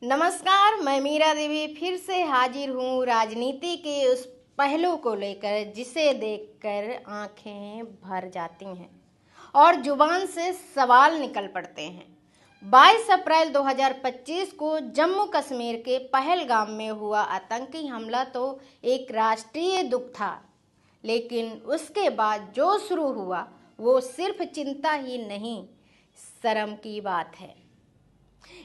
नमस्कार, मैं मीरा देवी फिर से हाजिर हूँ राजनीति के उस पहलू को लेकर जिसे देखकर आंखें भर जाती हैं और जुबान से सवाल निकल पड़ते हैं। 22 अप्रैल 2025 को जम्मू कश्मीर के पहलगाम में हुआ आतंकी हमला तो एक राष्ट्रीय दुख था, लेकिन उसके बाद जो शुरू हुआ वो सिर्फ चिंता ही नहीं, शर्म की बात है।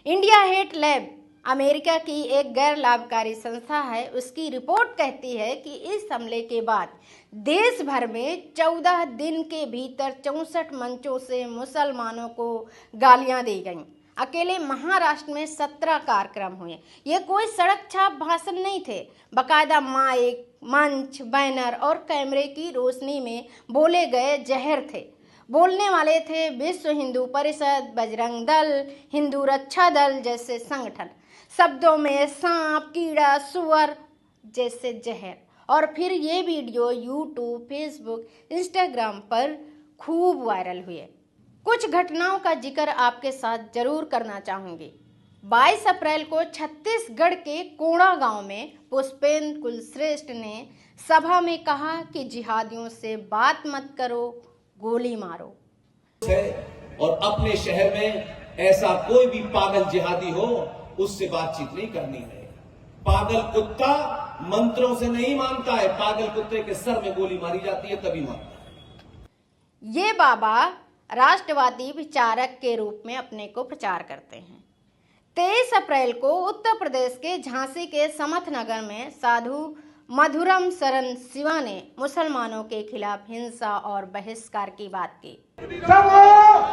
इंडिया हेट लैब अमेरिका की एक गैर लाभकारी संस्था है। उसकी रिपोर्ट कहती है कि इस हमले के बाद देश भर में 14 दिन के भीतर 64 मंचों से मुसलमानों को गालियां दी गईं। अकेले महाराष्ट्र में 17 कार्यक्रम हुए। ये कोई सड़क छाप भाषण नहीं थे, बाकायदा माइक, मंच, बैनर और कैमरे की रोशनी में बोले गए जहर थे। बोलने वाले थे विश्व हिंदू परिषद, बजरंग दल, हिंदू रक्षा दल जैसे संगठन। शब्दों में सांप, कीड़ा, सुअर जैसे जहर। और फिर ये वीडियो यूट्यूब, फेसबुक, इंस्टाग्राम पर खूब वायरल हुए। कुछ घटनाओं का जिक्र आपके साथ जरूर करना चाहूँगी। 22 अप्रैल को छत्तीसगढ़ के कोड़ा गांव में पुष्पेंद्र कुलश्रेष्ठ ने सभा में कहा कि जिहादियों से बात मत करो, गोली मारो। और अपने शहर में ऐसा कोई भी पागल जिहादी हो उससे बातचीत नहीं करनी है। पागल कुत्ता मंत्रों से नहीं मानता है, पागल कुत्ते के सर में गोली मारी जाती है तभी मानता है। ये बाबा राष्ट्रवादी विचारक के रूप में अपने को प्रचार करते हैं। 23 अप्रैल को उत्तर प्रदेश के झांसी के समर्थनगर में साधु मधुरम शरण शिवा ने मुसलमानों के खिलाफ हिंसा और बहिष्कार की बात की। जब वो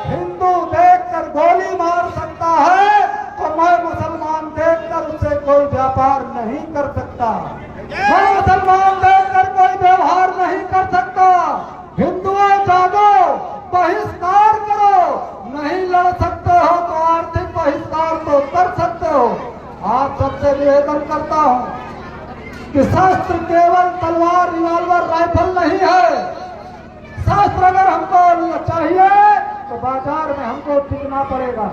हिंदू देखकर गोली मार सकता है तो मैं मुसलमान देखकर उससे कोई व्यापार नहीं कर सकता। मैं मुसलमान देखकर कोई व्यवहार नहीं कर सकता। हिंदुओं जागो, बहिष्कार करो। नहीं लड़ सकते हो तो आर्थिक बहिष्कार तो कर सकते हो। आप सबसे निवेदन करता हूँ कि शस्त्र केवल तलवार, रिवॉल्वर, राइफल नहीं है। शस्त्र अगर हमको चाहिए तो बाजार में हमको टिकना पड़ेगा।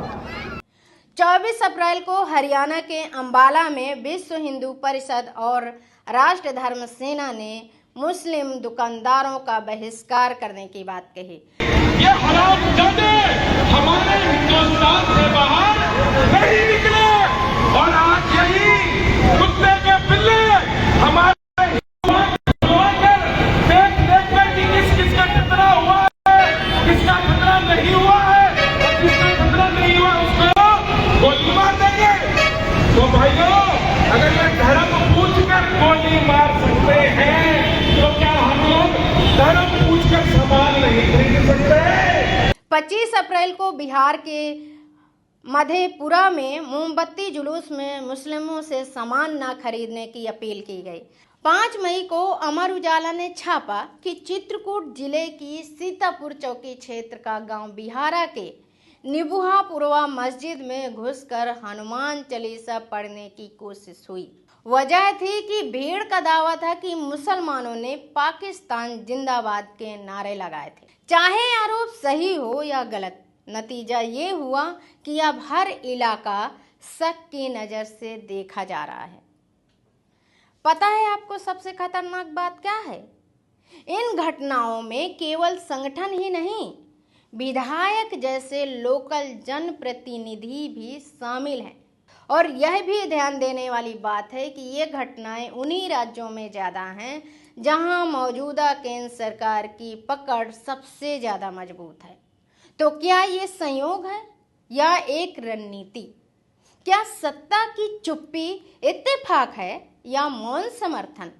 24 अप्रैल को हरियाणा के अंबाला में विश्व हिंदू परिषद और राष्ट्र धर्म सेना ने मुस्लिम दुकानदारों का बहिष्कार करने की बात कही। ये हरामजादे हमारे हिंदुस्तान से बाहर नहीं निकले और आज यही कुत्ते के पिल्ले हमारे किसका खतरा हुआ है, किसका खतरा नहीं हुआ है, किसका खतरा नहीं हुआ उसको गोली मार देंगे। तो भाइयों, अगर ये धर्म पूछकर गोली मार सकते हैं तो क्या हम लोग धर्म पूछकर सामान नहीं खरीद सकते? 25 अप्रैल को बिहार के मधेपुरा में मोमबत्ती जुलूस में मुस्लिमों से सामान न खरीदने की अपील की गई। 5 मई को अमर उजाला ने छापा कि चित्रकूट जिले की सीतापुर चौकी क्षेत्र का गांव बिहारा के निबुहापुरवा मस्जिद में घुसकर हनुमान चालीसा पढ़ने की कोशिश हुई। वजह थी कि भीड़ का दावा था कि मुसलमानों ने पाकिस्तान जिंदाबाद के नारे लगाए थे। चाहे आरोप सही हो या गलत, नतीजा ये हुआ कि अब हर इलाका शक की नज़र से देखा जा रहा है। पता है आपको सबसे खतरनाक बात क्या है? इन घटनाओं में केवल संगठन ही नहीं, विधायक जैसे लोकल जनप्रतिनिधि भी शामिल हैं। और यह भी ध्यान देने वाली बात है कि ये घटनाएं उन्हीं राज्यों में ज़्यादा हैं जहां मौजूदा केंद्र सरकार की पकड़ सबसे ज़्यादा मजबूत है। तो क्या ये संयोग है या एक रणनीति? क्या सत्ता की चुप्पी इत्तेफाक है या मौन समर्थन?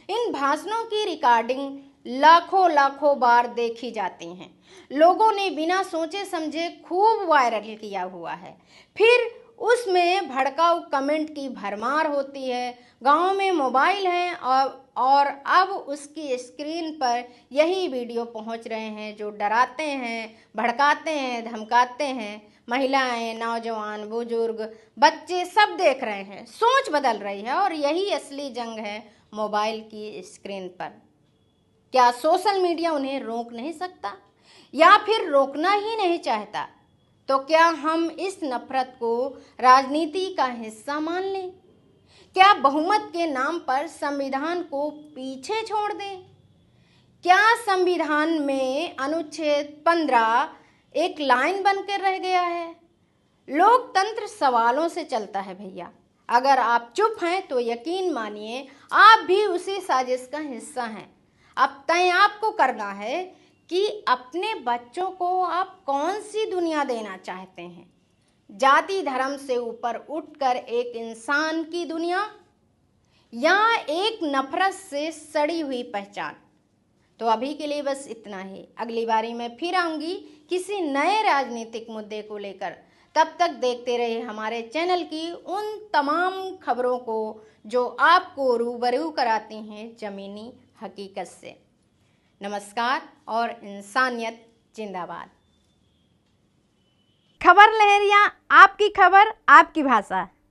इन भाषणों की रिकॉर्डिंग लाखों बार देखी जाती हैं। लोगों ने बिना सोचे समझे खूब वायरल किया हुआ है। फिर उसमें भड़काऊ कमेंट की भरमार होती है। गांव में मोबाइल हैं और अब उसकी स्क्रीन पर यही वीडियो पहुंच रहे हैं जो डराते हैं, भड़काते हैं, धमकाते हैं। महिलाएं, नौजवान, बुजुर्ग, बच्चे सब देख रहे हैं। सोच बदल रही है और यही असली जंग है मोबाइल की स्क्रीन पर। क्या सोशल मीडिया उन्हें रोक नहीं सकता या फिर रोकना ही नहीं चाहता? तो क्या हम इस नफरत को राजनीति का हिस्सा मान लें? क्या बहुमत के नाम पर संविधान को पीछे छोड़ दें? क्या संविधान में अनुच्छेद 15 एक लाइन बनकर रह गया है? लोकतंत्र सवालों से चलता है भैया। अगर आप चुप हैं तो यकीन मानिए आप भी उसी साजिश का हिस्सा हैं। अब तय आपको करना है कि अपने बच्चों को आप कौन सी दुनिया देना चाहते हैं, जाति धर्म से ऊपर उठकर एक इंसान की दुनिया या एक नफरत से सड़ी हुई पहचान। तो अभी के लिए बस इतना ही। अगली बारी मैं फिर आऊँगी किसी नए राजनीतिक मुद्दे को लेकर। तब तक देखते रहिए हमारे चैनल की उन तमाम खबरों को जो आपको रूबरू कराती हैं ज़मीनी हकीकत से। नमस्कार और इंसानियत जिंदाबाद। खबर लहरिया, आपकी खबर आपकी भाषा।